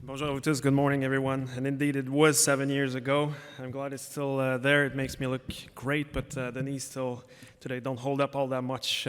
Bonjour à vous tous. Good morning, everyone. And indeed, it was 7 years ago. I'm glad it's still there. It makes me look great, but the knees still today don't hold up all that much.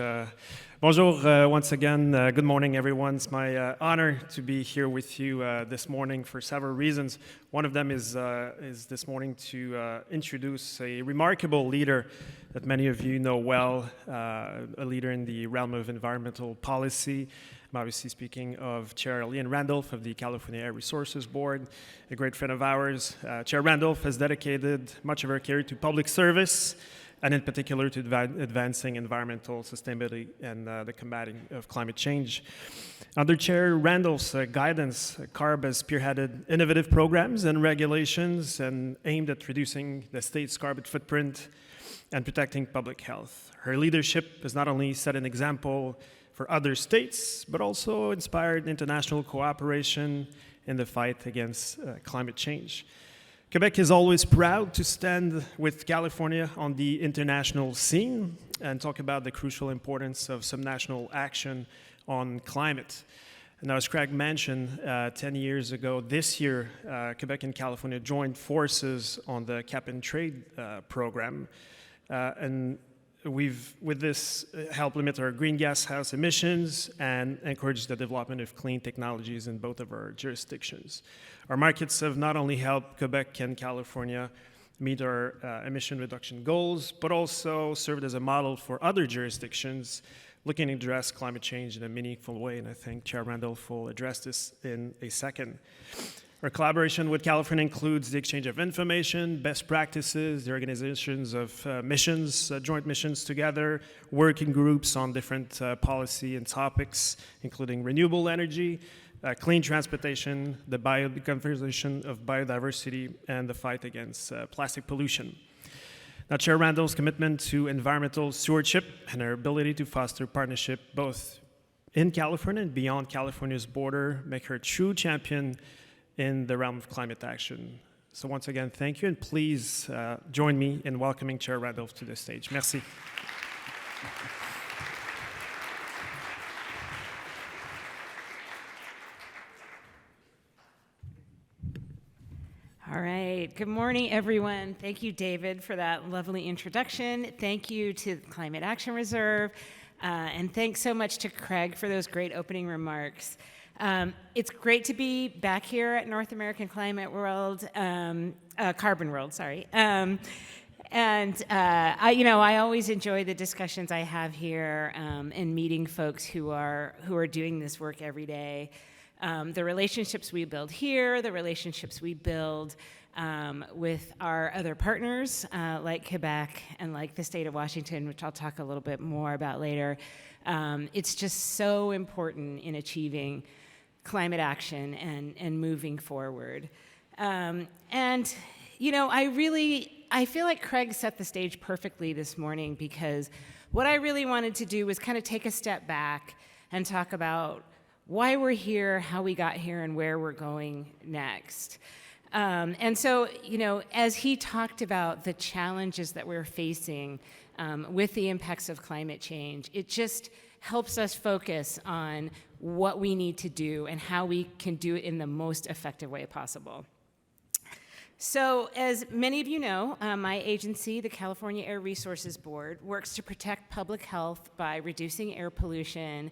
Bonjour once again. Good morning, everyone. It's my honor to be here with you this morning for several reasons. One of them is this morning to introduce a remarkable leader that many of you know well, a leader in the realm of environmental policy. I'm obviously speaking of Chair Liane Randolph of the California Air Resources Board, a great friend of ours. Chair Randolph has dedicated much of her career to public service, and in particular to advancing environmental sustainability and the combating of climate change. Under Chair Randolph's guidance, CARB has spearheaded innovative programs and regulations and aimed at reducing the state's carbon footprint and protecting public health. Her leadership has not only set an example for other states, but also inspired international cooperation in the fight against climate change. Quebec is always proud to stand with California on the international scene and talk about the crucial importance of subnational action on climate. Now, as Craig mentioned, 10 years ago this year, Quebec and California joined forces on the Cap and Trade program. And we've, with this, helped limit our greenhouse emissions and encourage the development of clean technologies in both of our jurisdictions. Our markets have not only helped Quebec and California meet our emission reduction goals, but also served as a model for other jurisdictions looking to address climate change in a meaningful way, and I think Chair Randolph will address this in a second. Our collaboration with California includes the exchange of information, best practices, the organizations of missions, joint missions together, working groups on different policy and topics, including renewable energy, clean transportation, the conservation of biodiversity, and the fight against plastic pollution. Now, Chair Randolph's commitment to environmental stewardship and her ability to foster partnership both in California and beyond California's border make her a true champion in the realm of climate action. So once again, thank you, and please join me in welcoming Chair Randolph to the stage. Merci. All right, good morning, everyone. Thank you, David, for that lovely introduction. Thank you to the Climate Action Reserve, and thanks so much to Craig for those great opening remarks. It's great to be back here at North American Climate World, Carbon World, sorry. I always enjoy the discussions I have here and meeting folks who are doing this work every day. The relationships we build here, the relationships we build with our other partners like Quebec and like the state of Washington, which I'll talk a little bit more about later. It's just so important in achieving climate action and moving forward. I feel like Craig set the stage perfectly this morning, because what I really wanted to do was kind of take a step back and talk about why we're here, how we got here, and where we're going next. As he talked about the challenges that we're facing with the impacts of climate change, it just helps us focus on what we need to do and how we can do it in the most effective way possible. So, as many of you know, my agency, the California Air Resources Board, works to protect public health by reducing air pollution,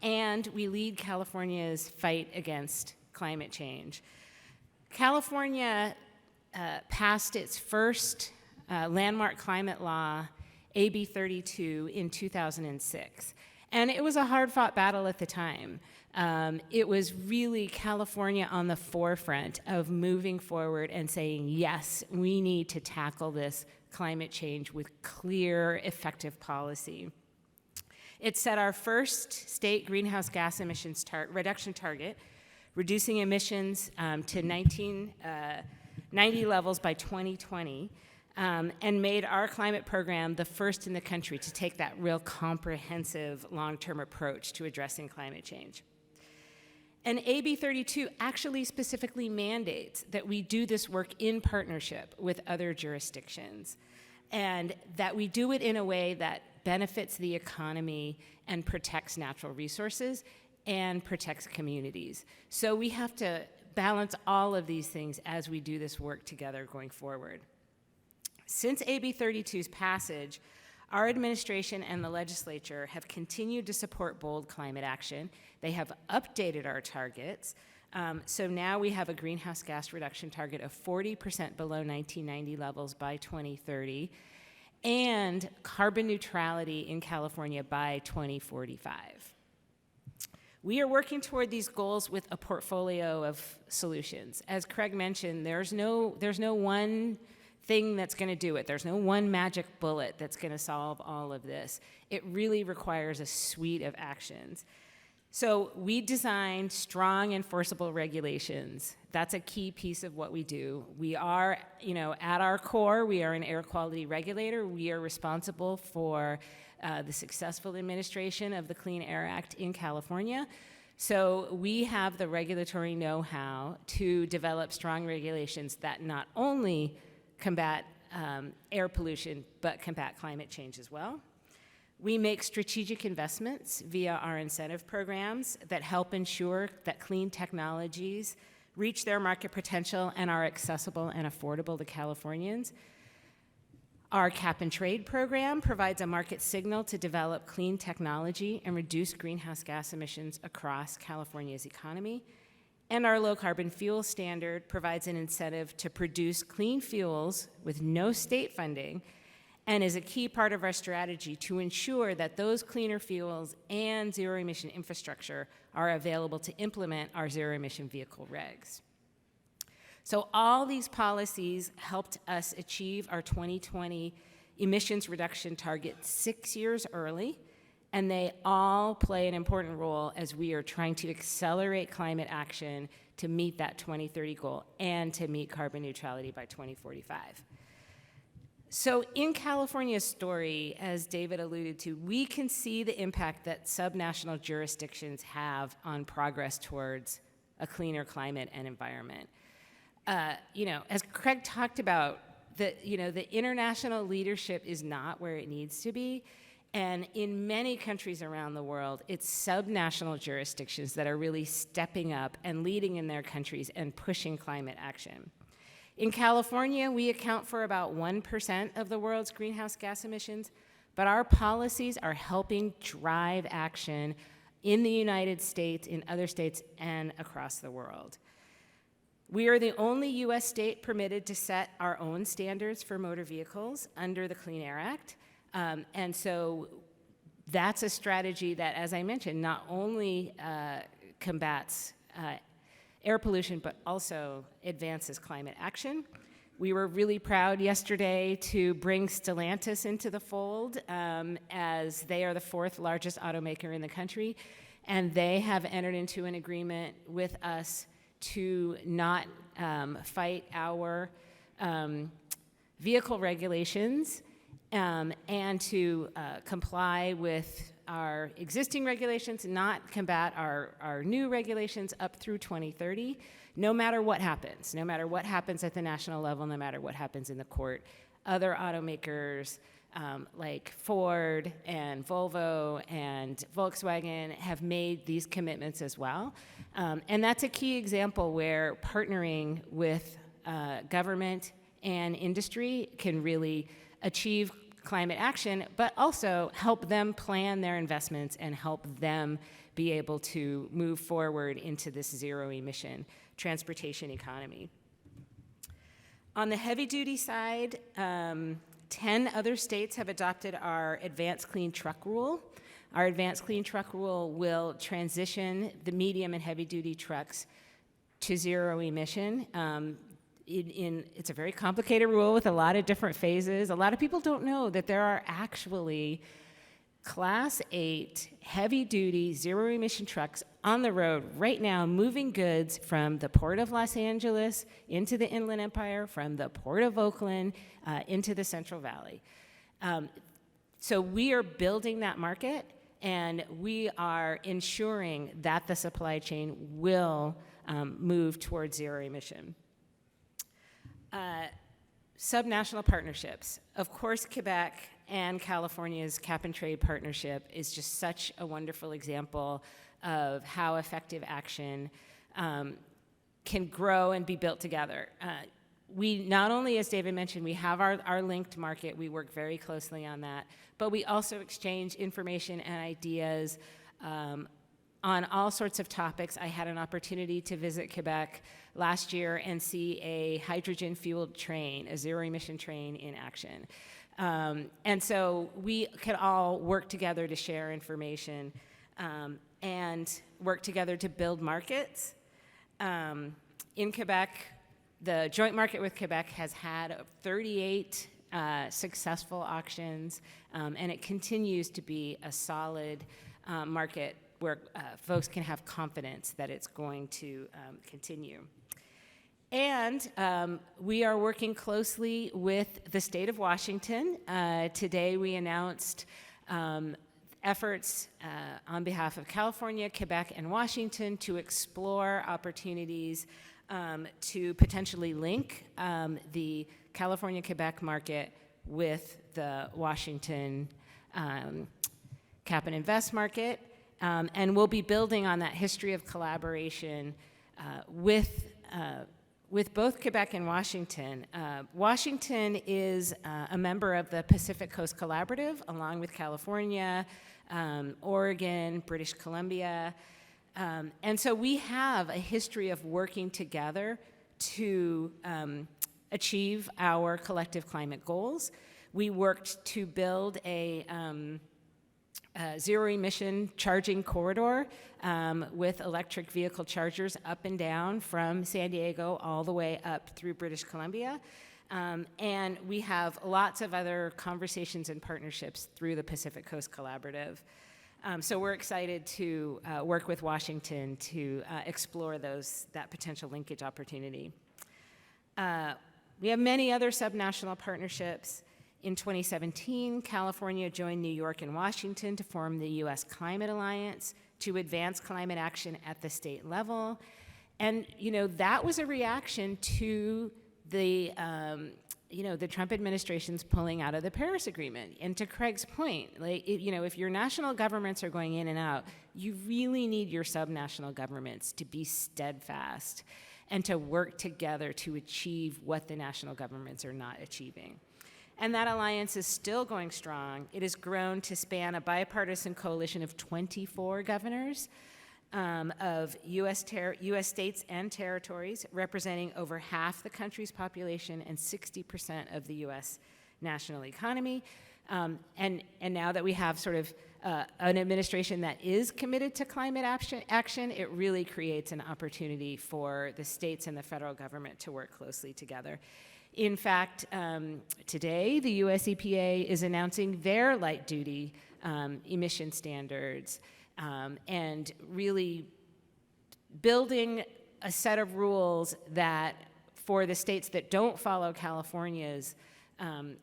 and we lead California's fight against climate change. California passed its first landmark climate law, AB 32, in 2006. And it was a hard-fought battle at the time. It was really California on the forefront of moving forward and saying, yes, we need to tackle this climate change with clear, effective policy. It set our first state greenhouse gas emissions reduction target, reducing emissions to 1990 levels by 2020, and made our climate program the first in the country to take that real comprehensive long-term approach to addressing climate change. And AB 32 actually specifically mandates that we do this work in partnership with other jurisdictions, and that we do it in a way that benefits the economy and protects natural resources and protects communities. So we have to balance all of these things as we do this work together going forward. Since AB 32's passage, our administration and the legislature have continued to support bold climate action. They have updated our targets. So now we have a greenhouse gas reduction target of 40% below 1990 levels by 2030, and carbon neutrality in California by 2045. We are working toward these goals with a portfolio of solutions. As Craig mentioned, there's no one thing that's going to do it. There's no one magic bullet that's going to solve all of this. It really requires a suite of actions. So we designed strong enforceable regulations. That's a key piece of what we do. We are, at our core, we are an air quality regulator. We are responsible for the successful administration of the Clean Air Act in California. So we have the regulatory know-how to develop strong regulations that not only combat air pollution, but combat climate change as well. We make strategic investments via our incentive programs that help ensure that clean technologies reach their market potential and are accessible and affordable to Californians. Our cap and trade program provides a market signal to develop clean technology and reduce greenhouse gas emissions across California's economy. And our low carbon fuel standard provides an incentive to produce clean fuels with no state funding, and is a key part of our strategy to ensure that those cleaner fuels and zero emission infrastructure are available to implement our zero emission vehicle regs. So all these policies helped us achieve our 2020 emissions reduction target 6 years early, and they all play an important role as we are trying to accelerate climate action to meet that 2030 goal and to meet carbon neutrality by 2045. So in California's story, as David alluded to, we can see the impact that subnational jurisdictions have on progress towards a cleaner climate and environment. As Craig talked about, the international leadership is not where it needs to be. And in many countries around the world, it's subnational jurisdictions that are really stepping up and leading in their countries and pushing climate action. In California, we account for about 1% of the world's greenhouse gas emissions, but our policies are helping drive action in the United States, in other states, and across the world. We are the only US state permitted to set our own standards for motor vehicles under the Clean Air Act. And so that's a strategy that, as I mentioned, not only combats air pollution, but also advances climate action. We were really proud yesterday to bring Stellantis into the fold, as they are the 4th largest automaker in the country, and they have entered into an agreement with us to not fight our vehicle regulations and to comply with our existing regulations, not combat our new regulations up through 2030, no matter what happens at the national level, no matter what happens in the court. Other automakers like Ford and Volvo and Volkswagen have made these commitments as well. And that's a key example where partnering with government and industry can really achieve climate action, but also help them plan their investments and help them be able to move forward into this zero emission transportation economy. On the heavy duty side, 10 other states have adopted our Advanced Clean Truck Rule. Our Advanced Clean Truck Rule will transition the medium and heavy duty trucks to zero emission. It's a very complicated rule with a lot of different phases. A lot of people don't know that there are actually Class 8 heavy-duty zero-emission trucks on the road right now moving goods from the Port of Los Angeles into the Inland Empire, from the Port of Oakland into the Central Valley. So we are building that market, and we are ensuring that the supply chain will move towards zero emission. Subnational partnerships. Of course, Quebec and California's cap and trade partnership is just such a wonderful example of how effective action can grow and be built together. We not only, as David mentioned, we have our linked market, we work very closely on that, but we also exchange information and ideas on all sorts of topics. I had an opportunity to visit Quebec last year and see a hydrogen-fueled train, a zero-emission train in action. And so we can all work together to share information and work together to build markets. In Quebec, the joint market with Quebec has had 38 successful auctions, and it continues to be a solid market where folks can have confidence that it's going to continue. And we are working closely with the state of Washington. Today we announced efforts on behalf of California, Quebec, and Washington to explore opportunities to potentially link the California-Quebec market with the Washington cap and invest market. And we'll be building on that history of collaboration with both Quebec and Washington. Washington is a member of the Pacific Coast Collaborative, along with California, Oregon, British Columbia. And so we have a history of working together to achieve our collective climate goals. We worked to build a zero-emission charging corridor with electric vehicle chargers up and down from San Diego all the way up through British Columbia. And we have lots of other conversations and partnerships through the Pacific Coast Collaborative. So we're excited to work with Washington to explore that potential linkage opportunity. We have many other subnational partnerships. In 2017, California joined New York and Washington to form the U.S. Climate Alliance to advance climate action at the state level. And, that was a reaction to the Trump administration's pulling out of the Paris Agreement. And to Craig's point, if your national governments are going in and out, you really need your subnational governments to be steadfast and to work together to achieve what the national governments are not achieving. And that alliance is still going strong. It has grown to span a bipartisan coalition of 24 governors of U.S. states and territories, representing over half the country's population and 60% of the U.S. national economy. And now that we have sort of an administration that is committed to climate action, it really creates an opportunity for the states and the federal government to work closely together. In fact, today, the US EPA is announcing their light-duty emission standards and really building a set of rules that, for the states that don't follow California's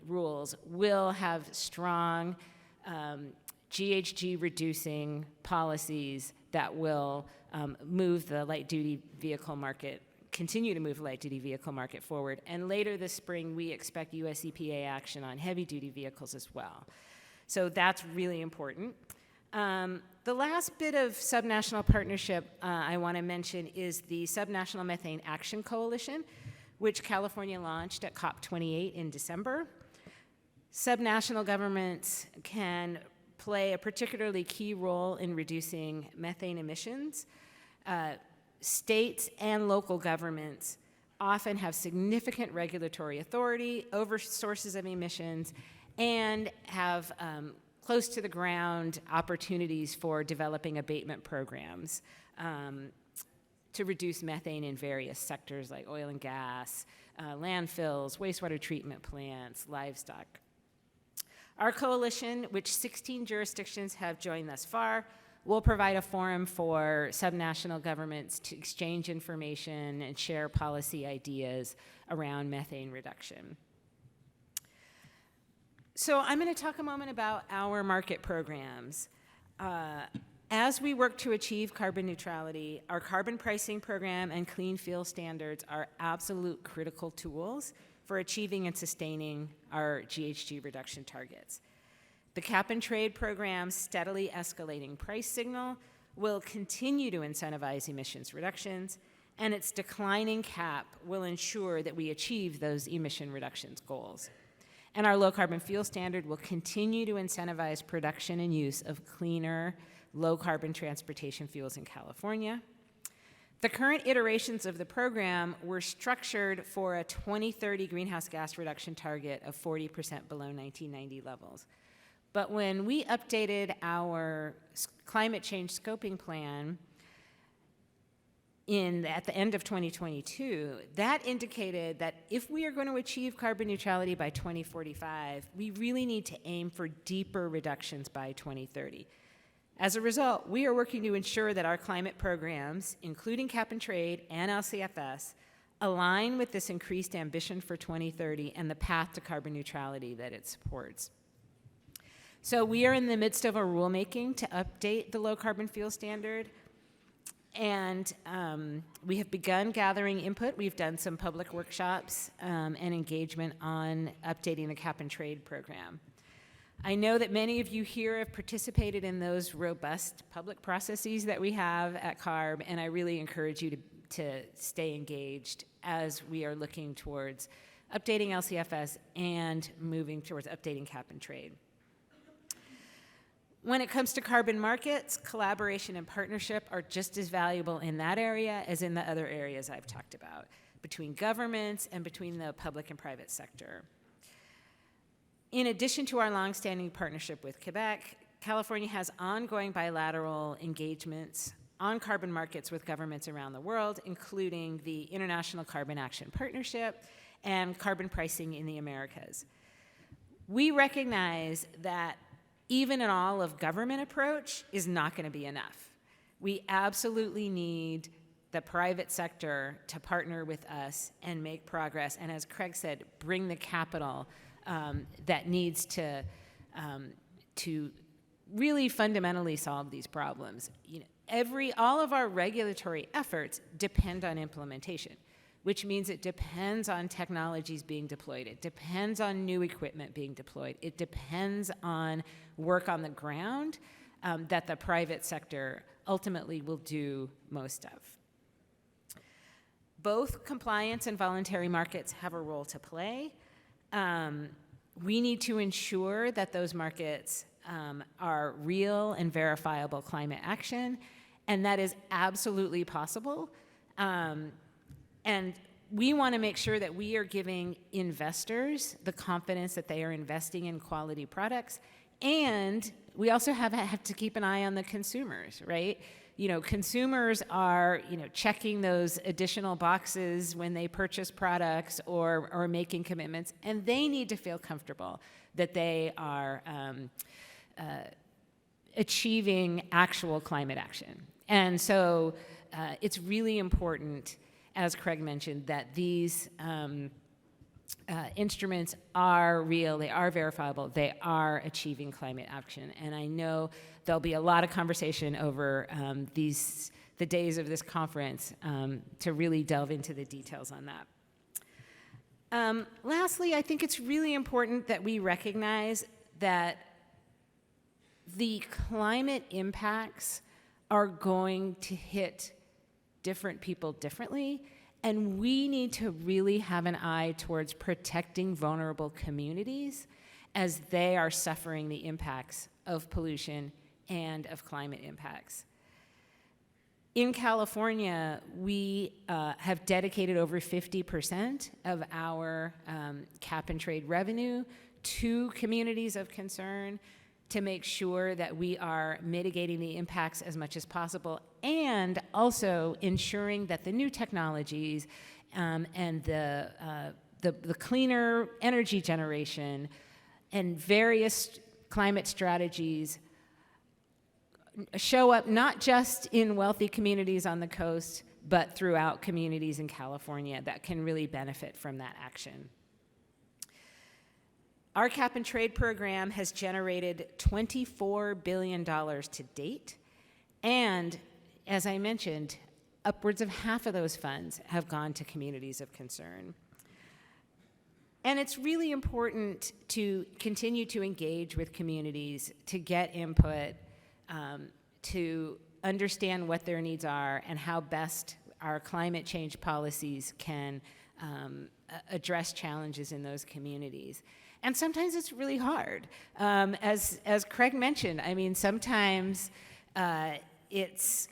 rules, will have strong GHG-reducing policies that will move the light-duty vehicle market, continue to move the light-duty vehicle market forward. And later this spring, we expect US EPA action on heavy-duty vehicles as well. So that's really important. The last bit of subnational partnership I want to mention is the Subnational Methane Action Coalition, which California launched at COP28 in December. Subnational governments can play a particularly key role in reducing methane emissions. States and local governments often have significant regulatory authority over sources of emissions and have close to the ground opportunities for developing abatement programs to reduce methane in various sectors like oil and gas, landfills, wastewater treatment plants, livestock. Our coalition, which 16 jurisdictions have joined thus far, will provide a forum for subnational governments to exchange information and share policy ideas around methane reduction. So I'm going to talk a moment about our market programs. As we work to achieve carbon neutrality, our carbon pricing program and clean fuel standards are absolute critical tools for achieving and sustaining our GHG reduction targets. The cap and trade program's steadily escalating price signal will continue to incentivize emissions reductions, and its declining cap will ensure that we achieve those emission reductions goals. And our low carbon fuel standard will continue to incentivize production and use of cleaner, low carbon transportation fuels in California. The current iterations of the program were structured for a 2030 greenhouse gas reduction target of 40% below 1990 levels. But when we updated our climate change scoping plan at the end of 2022, that indicated that if we are going to achieve carbon neutrality by 2045, we really need to aim for deeper reductions by 2030. As a result, we are working to ensure that our climate programs, including cap and trade and LCFS, align with this increased ambition for 2030 and the path to carbon neutrality that it supports. So we are in the midst of a rulemaking to update the low carbon fuel standard. And we have begun gathering input. We've done some public workshops and engagement on updating the cap and trade program. I know that many of you here have participated in those robust public processes that we have at CARB, and I really encourage you to stay engaged as we are looking towards updating LCFS and moving towards updating cap and trade. When it comes to carbon markets, collaboration and partnership are just as valuable in that area as in the other areas I've talked about, between governments and between the public and private sector. In addition to our longstanding partnership with Quebec, California has ongoing bilateral engagements on carbon markets with governments around the world, including the International Carbon Action Partnership and carbon pricing in the Americas. We recognize that even an all-of-government approach is not going to be enough. We absolutely need the private sector to partner with us and make progress, and as Craig said, bring the capital that needs to really fundamentally solve these problems. All of our regulatory efforts depend on implementation, which means it depends on technologies being deployed. It depends on new equipment being deployed. It depends on work on the ground that the private sector ultimately will do most of. Both compliance and voluntary markets have a role to play. We need to ensure that those markets are real and verifiable climate action, and that is absolutely possible. And we want to make sure that we are giving investors the confidence that they are investing in quality products, and we also have to keep an eye on the consumers, right? Consumers are, checking those additional boxes when they purchase products or making commitments, and they need to feel comfortable that they are achieving actual climate action. And so it's really important, as Craig mentioned, that these instruments are real, they are verifiable, they are achieving climate action. And I know there'll be a lot of conversation over the days of this conference to really delve into the details on that. Lastly, I think it's really important that we recognize that the climate impacts are going to hit different people differently, and we need to really have an eye towards protecting vulnerable communities as they are suffering the impacts of pollution and of climate impacts. In California, we have dedicated over 50% of our cap and trade revenue to communities of concern to make sure that we are mitigating the impacts as much as possible, and also ensuring that the new technologies and the cleaner energy generation and various climate strategies show up not just in wealthy communities on the coast, but throughout communities in California that can really benefit from that action. Our cap and trade program has generated $24 billion to date, and as I mentioned, upwards of half of those funds have gone to communities of concern. And it's really important to continue to engage with communities, to get input, to understand what their needs are and how best our climate change policies can address challenges in those communities. And sometimes it's really hard. As Craig mentioned, I mean, sometimes it's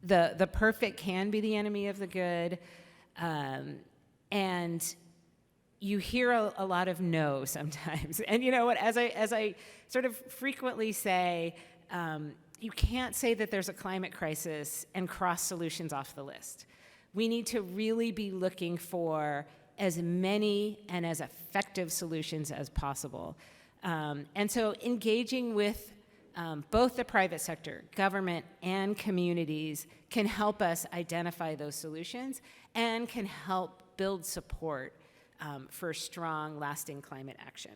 the perfect can be the enemy of the good, and you hear a lot of no sometimes. And you know what, as I sort of frequently say, you can't say that there's a climate crisis and cross solutions off the list. We need to really be looking for as many and as effective solutions as possible. And so engaging with both the private sector, government, and communities can help us identify those solutions and can help build support for strong, lasting climate action.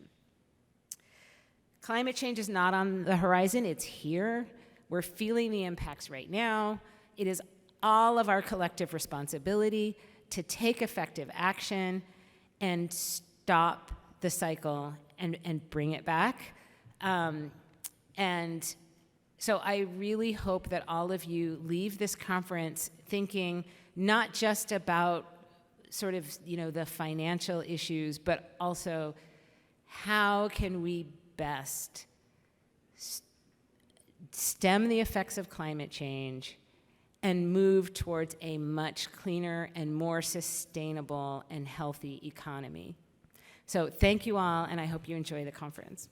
Climate change is not on the horizon, it's here. We're feeling the impacts right now. It is all of our collective responsibility to take effective action and stop the cycle and bring it back. And so I really hope that all of you leave this conference thinking not just about sort of, you know, the financial issues, but also how can we best stem the effects of climate change and move towards a much cleaner and more sustainable and healthy economy. So thank you all, and I hope you enjoy the conference.